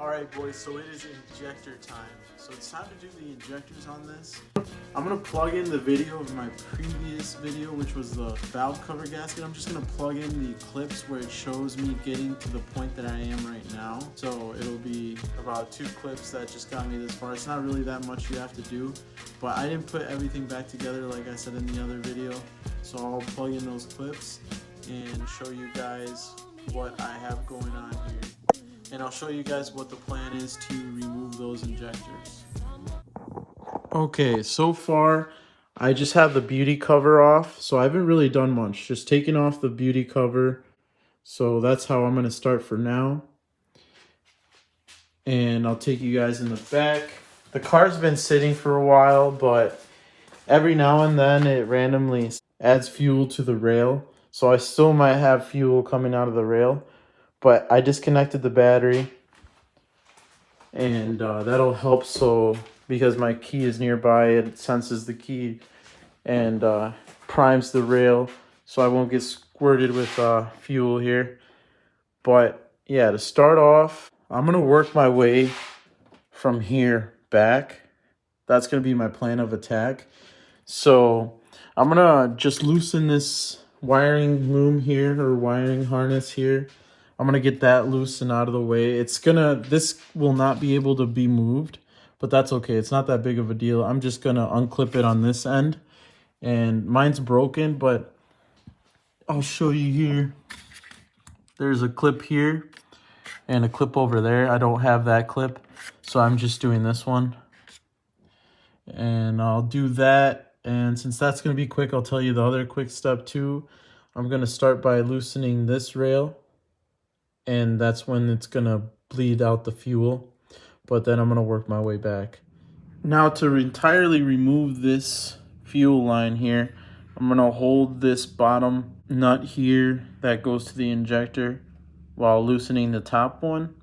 Alright boys, so it is injector time. So it's time to do the injectors on this. I'm going to plug in the video of my previous video, which was the valve cover gasket. I'm just going to plug in the clips where it shows me getting to the point that I am right now. So it'll be about 2 clips that just got me this far. It's not really that much you have to do, but I didn't put everything back together like I said in the other video. So I'll plug in those clips and show you guys what I have going on here. And I'll show you guys what the plan is to remove those injectors. Okay, so far I just have the beauty cover off, so I haven't really done much. Just taking off the beauty cover. So that's how I'm going to start for now. And I'll take you guys in the back. The car's been sitting for a while, but every now and then it randomly adds fuel to the rail. So I still might have fuel coming out of the rail. But I disconnected the battery, and that'll help. So because my key is nearby, it senses the key and primes the rail, so I won't get squirted with fuel here. But yeah, to start off, I'm gonna work my way from here back. That's gonna be my plan of attack. So I'm gonna just loosen this wiring loom here, or wiring harness here. I'm going to get that loose and out of the way. This will not be able to be moved, but that's okay. It's not that big of a deal. I'm just going to unclip it on this end. And mine's broken, but I'll show you here. There's a clip here and a clip over there. I don't have that clip, so I'm just doing this one. And I'll do that. And since that's going to be quick, I'll tell you the other quick step too. I'm going to start by loosening this rail. And that's when it's going to bleed out the fuel. But then I'm going to work my way back. Now to entirely remove this fuel line here, I'm going to hold this bottom nut here that goes to the injector while loosening the top one.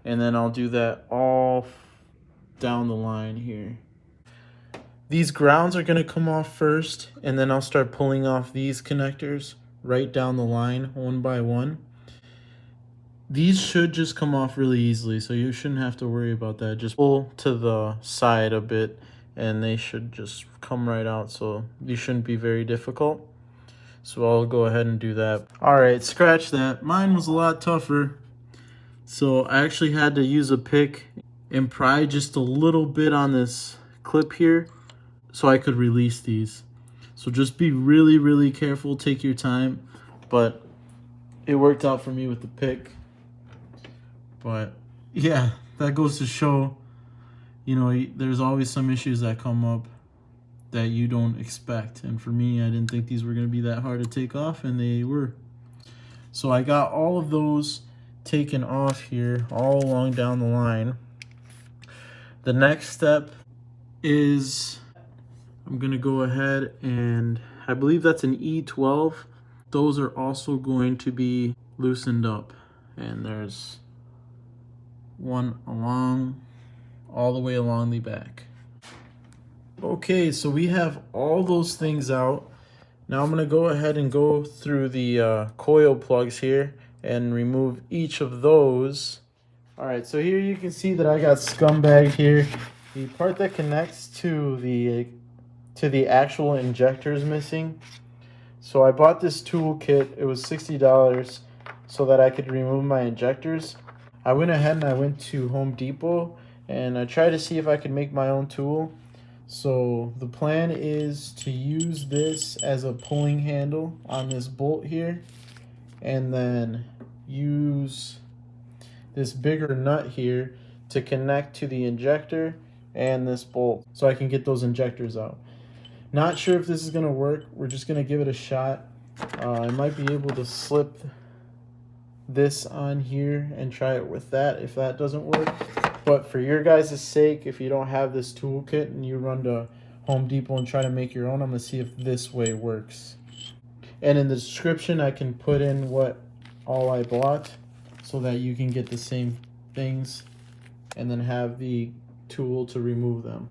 And then I'll do that all down the line here. These grounds are going to come off first, and then I'll start pulling off these connectors right down the line one by one. These should just come off really easily, so you shouldn't have to worry about that. Just pull to the side a bit, and they should just come right out, so these shouldn't be very difficult. So I'll go ahead and do that. Alright, scratch that. Mine was a lot tougher, so I actually had to use a pick and pry just a little bit on this clip here so I could release these. So just be really, really careful, take your time, but it worked out for me with the pick. But yeah, that goes to show, you know, there's always some issues that come up that you don't expect. And for me, I didn't think these were going to be that hard to take off, and they were. So I got all of those taken off here, all along down the line. The next step is I'm going to go ahead and I believe that's an E12. Those are also going to be loosened up. And there's one all the way along the back. Okay, so we have all those things out. Now I'm going to go ahead and go through the coil plugs here and remove each of those. Alright, so here you can see that I got scumbag here. The part that connects to the actual injector is missing. So I bought this tool kit. It was $60 so that I could remove my injectors. I went ahead and I went to Home Depot and I tried to see if I could make my own tool. So the plan is to use this as a pulling handle on this bolt here, and then use this bigger nut here to connect to the injector and this bolt so I can get those injectors out. Not sure if this is going to work. We're just going to give it a shot. I might be able to slip this on here and try it with that if that doesn't work. But for your guys' sake, if you don't have this toolkit and you run to Home Depot and try to make your own, I'm going to see if this way works. And in the description, I can put in what all I bought so that you can get the same things and then have the tool to remove them.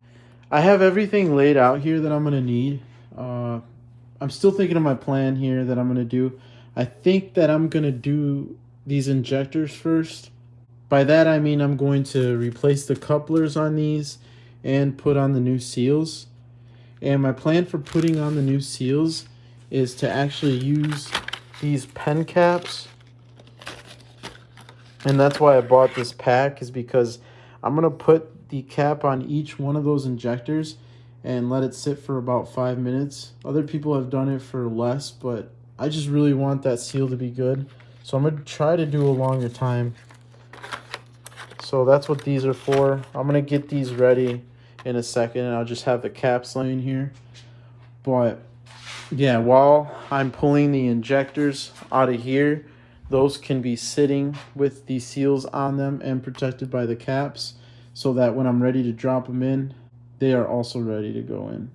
I have everything laid out here that I'm going to need. I'm still thinking of my plan here that I'm going to do. I think that I'm going to do these injectors first By that I mean I'm going to replace the couplers on these and put on the new seals. And my plan for putting on the new seals is to actually use these pen caps. And that's why I bought this pack, is because I'm going to put the cap on each one of those injectors and let it sit for about 5 minutes. Other people have done it for less, but I just really want that seal to be good. So I'm going to try to do a longer time. So that's what these are for. I'm going to get these ready in a second, and I'll just have the caps laying here. But yeah, while I'm pulling the injectors out of here, those can be sitting with the seals on them and protected by the caps, so that when I'm ready to drop them in, they are also ready to go in.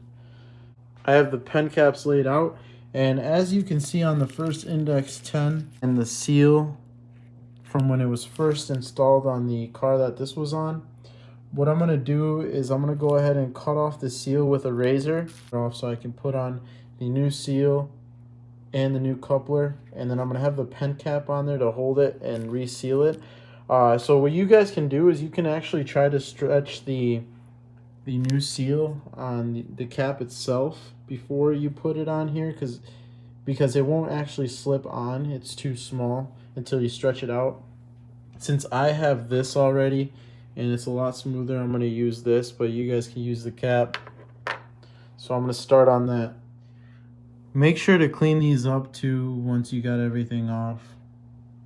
I have the pen caps laid out, and as you can see on the first Index 10 and the seal from when it was first installed on the car that this was on, what I'm going to do is I'm going to go ahead and cut off the seal with a razor off so I can put on the new seal and the new coupler, and then I'm going to have the pen cap on there to hold it and reseal it. So what you guys can do is you can actually try to stretch the new seal on the cap itself before you put it on here, because it won't actually slip on. It's too small until you stretch it out. Since I have this already and it's a lot smoother, I'm going to use this, but you guys can use the cap. So I'm going to start on that. Make sure to clean these up too once you got everything off,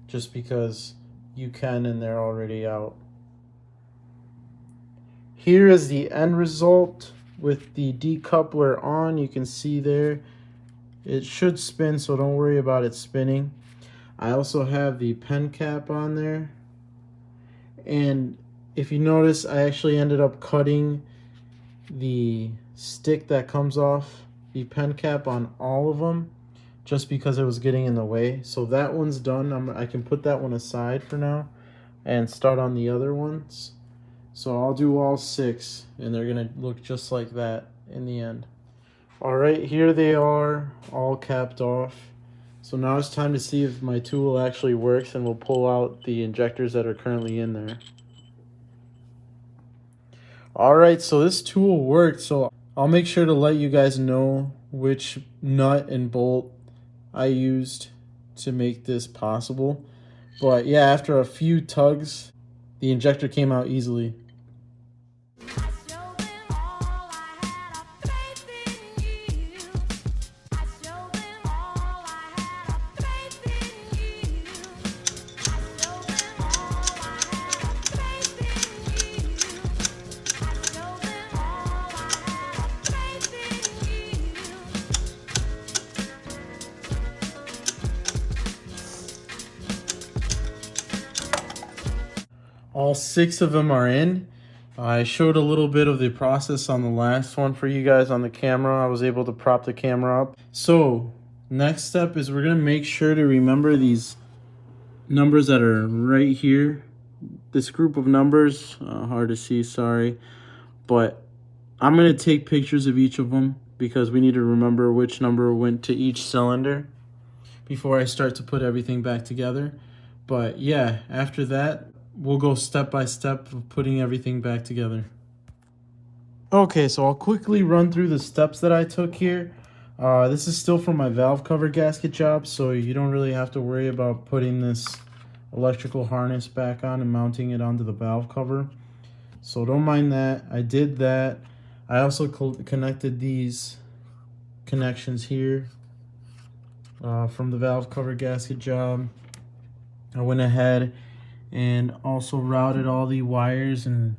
just because you can and they're already out. Here is the end result with the decoupler on. You can see there it should spin, so don't worry about it spinning. I also have the pen cap on there, and if you notice, I actually ended up cutting the stick that comes off the pen cap on all of them just because it was getting in the way. So that one's done. I can put that one aside for now and start on the other ones. So I'll do all 6, and they're gonna look just like that in the end. All right, here they are, all capped off. So now it's time to see if my tool actually works, and we'll pull out the injectors that are currently in there. All right, so this tool worked. So I'll make sure to let you guys know which nut and bolt I used to make this possible. But yeah, after a few tugs, the injector came out easily. All 6 of them are in. I showed a little bit of the process on the last one for you guys on the camera. I was able to prop the camera up. So next step is we're gonna make sure to remember these numbers that are right here. This group of numbers, hard to see, sorry. But I'm gonna take pictures of each of them because we need to remember which number went to each cylinder before I start to put everything back together. But yeah, after that, we'll go step by step of putting everything back together. Okay, so I'll quickly run through the steps that I took here. This is still from my valve cover gasket job, so you don't really have to worry about putting this electrical harness back on and mounting it onto the valve cover. So don't mind that. I did that. I also connected these connections here from the valve cover gasket job. I went ahead and also routed all the wires and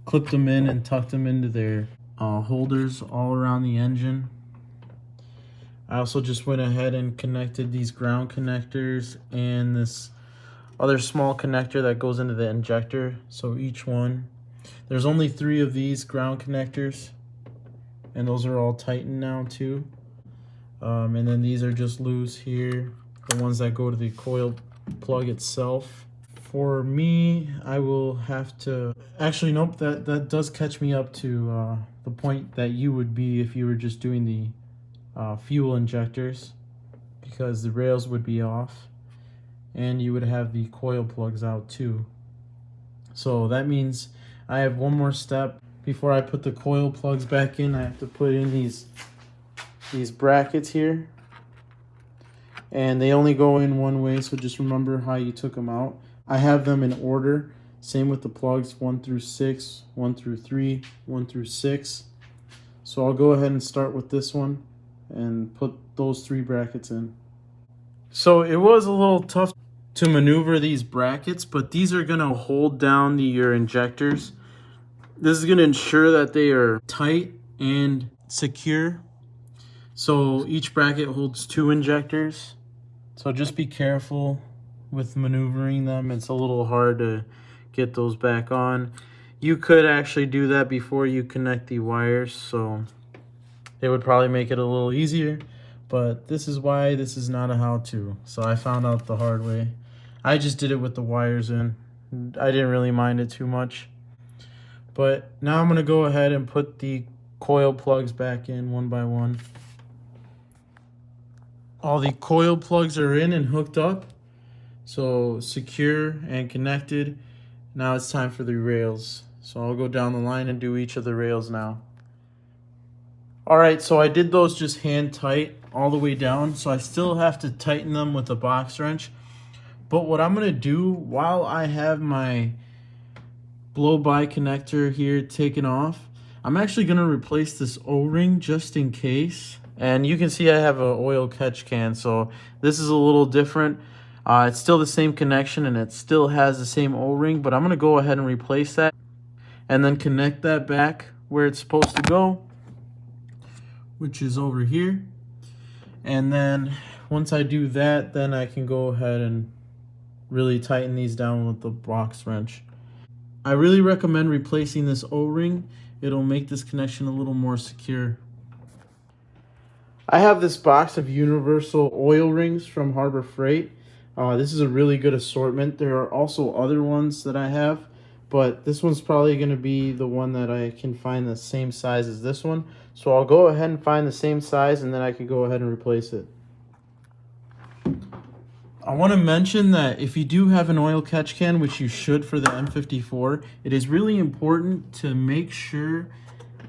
clipped them in and tucked them into their holders all around the engine. I also just went ahead and connected these ground connectors and this other small connector that goes into the injector. So each one, there's only 3 of these ground connectors, and those are all tightened now too. And then these are just loose here, the ones that go to the coil plug itself. For me, I will have to, actually nope, that does catch me up to the point that you would be if you were just doing the fuel injectors, because the rails would be off and you would have the coil plugs out too. So that means I have one more step before I put the coil plugs back in. I have to put in these brackets here, and they only go in one way, so just remember how you took them out. I have them in order. Same with the plugs, 1 through 6, 1 through 3, 1 through 6. So I'll go ahead and start with this one and put those 3 brackets in. So it was a little tough to maneuver these brackets, but these are going to hold down your injectors. This is going to ensure that they are tight and secure. So each bracket holds 2 injectors. So just be careful with maneuvering them. It's a little hard to get those back on. You could actually do that before you connect the wires, so it would probably make it a little easier. But this is why this is not a how-to. So I found out the hard way. I just did it with the wires in. I didn't really mind it too much. But now I'm going to go ahead and put the coil plugs back in one by one. All the coil plugs are in and hooked up. So secure and connected. Now it's time for the rails. So I'll go down the line and do each of the rails now. Alright, so I did those just hand tight all the way down. So I still have to tighten them with a box wrench. But what I'm going to do while I have my blow-by connector here taken off, I'm actually going to replace this O-ring just in case. And you can see I have an oil catch can, so this is a little different. It's still the same connection and it still has the same O-ring, but I'm going to go ahead and replace that and then connect that back where it's supposed to go, which is over here. And then once I do that, then I can go ahead and really tighten these down with the box wrench. I really recommend replacing this O-ring. It'll make this connection a little more secure. I have this box of universal oil rings from Harbor Freight. This is a really good assortment. There are also other ones that I have, but this one's probably going to be the one that I can find the same size as this one. So I'll go ahead and find the same size, and then I can go ahead and replace it. I want to mention that if you do have an oil catch can, which you should for the N54, it is really important to make sure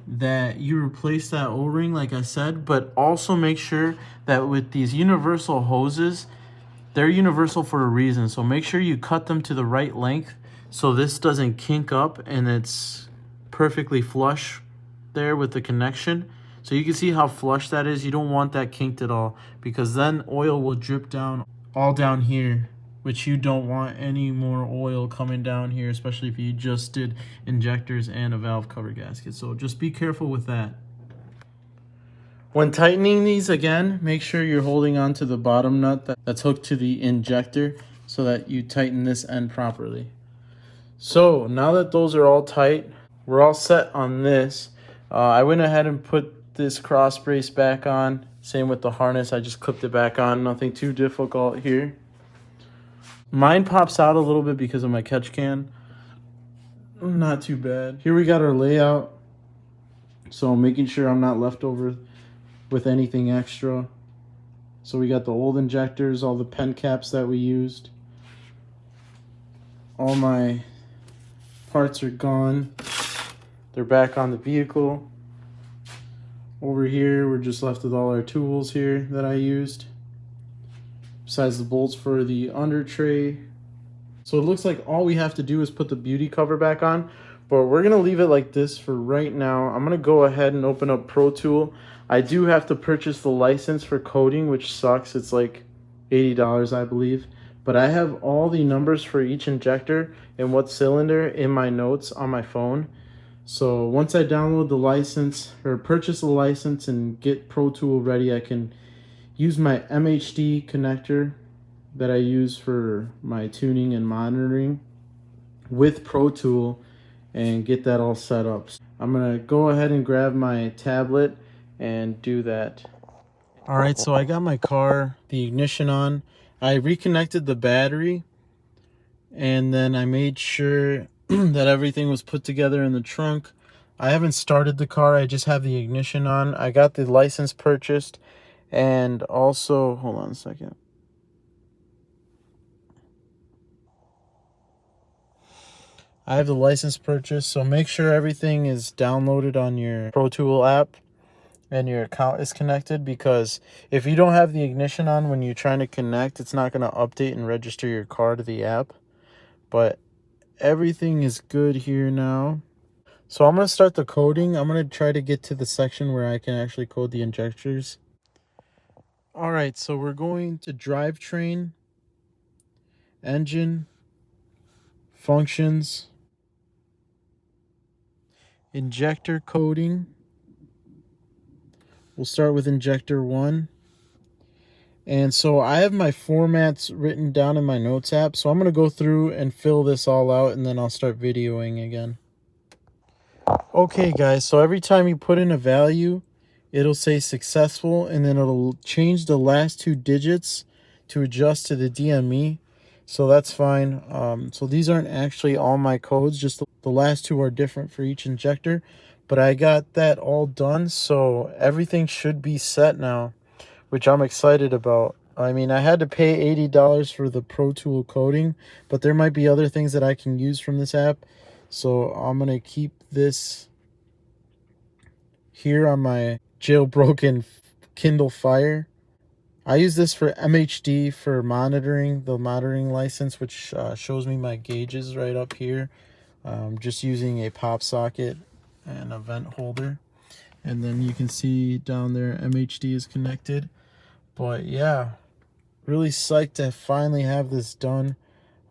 that you replace that O-ring like I said, but also make sure that with these universal hoses, they're universal for a reason. So make sure you cut them to the right length so this doesn't kink up and it's perfectly flush there with the connection. So you can see how flush that is. You don't want that kinked at all, because then oil will drip down all down here, which you don't want any more oil coming down here, especially if you just did injectors and a valve cover gasket. So just be careful with that. When tightening these again, make sure you're holding on to the bottom nut that's hooked to the injector so that you tighten this end properly. So now that those are all tight, we're all set on this. I went ahead and put this cross brace back on. Same with the harness, I just clipped it back on. Nothing too difficult here. Mine pops out a little bit because of my catch can. Not too bad. Here we got our layout. So I'm making sure I'm not left over with anything extra. So we got the old injectors, all the pen caps that we used. All my parts are gone. They're back on the vehicle. Over here, we're just left with all our tools here that I used, besides the bolts for the under tray. So it looks like all we have to do is put the beauty cover back on, but we're gonna leave it like this for right now. I'm gonna go ahead and open up Pro Tool. I do have to purchase the license for coding, which sucks. It's like $80, I believe. But I have all the numbers for each injector and what cylinder in my notes on my phone. So once I download the license or purchase the license and get Pro Tool ready, I can use my MHD connector that I use for my tuning and monitoring with Pro Tool and get that all set up. I'm gonna go ahead and grab my tablet and do that. All right, so I got my car, the ignition on. I reconnected the battery, and then I made sure that everything was put together in the trunk. I haven't started the car, I just have the ignition on. I got the license purchased, and also, hold on a second. I have the license purchase, so make sure everything is downloaded on your Pro Tool app and your account is connected, because if you don't have the ignition on when you're trying to connect, it's not going to update and register your car to the app. But everything is good here now. So I'm going to start the coding. I'm going to try to get to the section where I can actually code the injectors. All right, so we're going to drivetrain, engine, functions, injector coding. We'll start with injector 1. And so I have my formats written down in my notes app. So I'm going to go through and fill this all out, and then I'll start videoing again. Okay, guys, so every time you put in a value, it'll say successful, and then it'll change the last 2 digits to adjust to the DME. So that's fine. So these aren't actually all my codes, just the last 2 are different for each injector. But I got that all done, so everything should be set now, which I'm excited about. I mean, I had to pay $80 for the Pro Tool coding, but there might be other things that I can use from this app. So I'm going to keep this here on my jailbroken Kindle Fire. I use this for MHD for monitoring, the monitoring license, which shows me my gauges right up here. Just using a pop socket and a vent holder. And then you can see down there MHD is connected. But yeah, really psyched to finally have this done.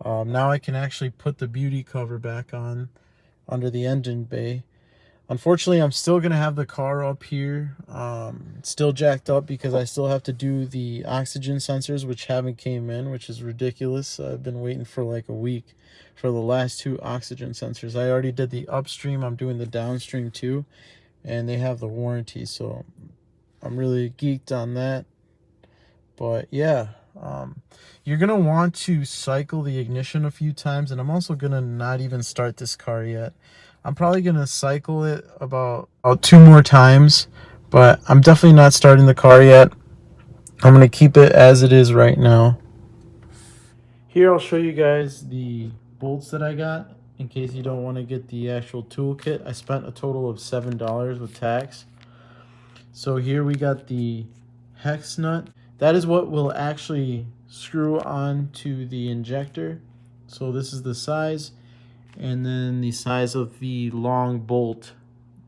Now I can actually put the beauty cover back on under the engine bay. Unfortunately, I'm still going to have the car up here, still jacked up, because I still have to do the oxygen sensors, which haven't came in, which is ridiculous. I've been waiting for like a week for the last 2 oxygen sensors. I already did the upstream. I'm doing the downstream too, and they have the warranty, so I'm really geeked on that. But yeah, you're going to want to cycle the ignition a few times, and I'm also going to not even start this car yet. I'm probably going to cycle it about 2 more times, but I'm definitely not starting the car yet. I'm going to keep it as it is right now. Here I'll show you guys the bolts that I got, in case you don't want to get the actual toolkit. I spent a total of $7 with tax. So here we got the hex nut. That is what will actually screw on to the injector. So this is the size, and then the size of the long bolt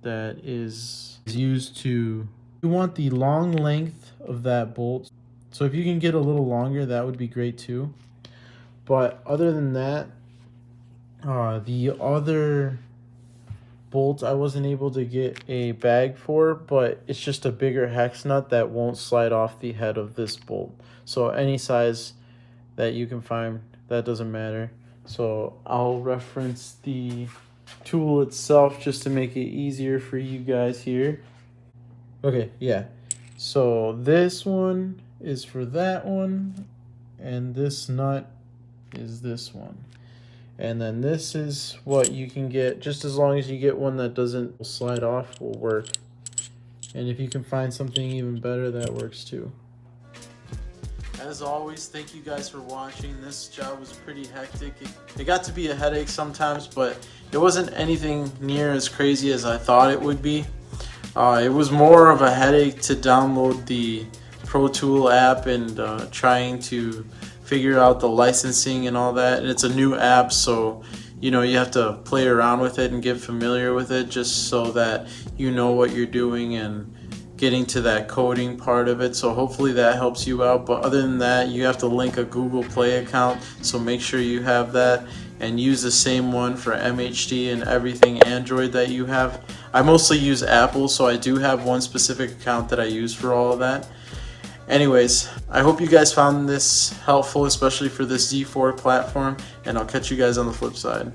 that is used to... You want the long length of that bolt. So if you can get a little longer, that would be great too. But other than that, the other bolt I wasn't able to get a bag for, but it's just a bigger hex nut that won't slide off the head of this bolt. So any size that you can find, that doesn't matter. So I'll reference the tool itself just to make it easier for you guys here. Okay, yeah. So this one is for that one, and this nut is this one. And then this is what you can get, just as long as you get one that doesn't slide off will work. And if you can find something even better, that works too. As always, thank you guys for watching. This job was pretty hectic. It got to be a headache sometimes, but it wasn't anything near as crazy as I thought it would be. It was more of a headache to download the Pro Tool app and trying to figure out the licensing and all that. And it's a new app, so you know you have to play around with it and get familiar with it, just so that you know what you're doing and getting to that coding part of it. So hopefully that helps you out. But other than that, you have to link a Google Play account, so make sure you have that and use the same one for MHD and everything Android that you have. I mostly use Apple, so I do have one specific account that I use for all of that. Anyways, I hope you guys found this helpful, especially for this Z4 platform, and I'll catch you guys on the flip side.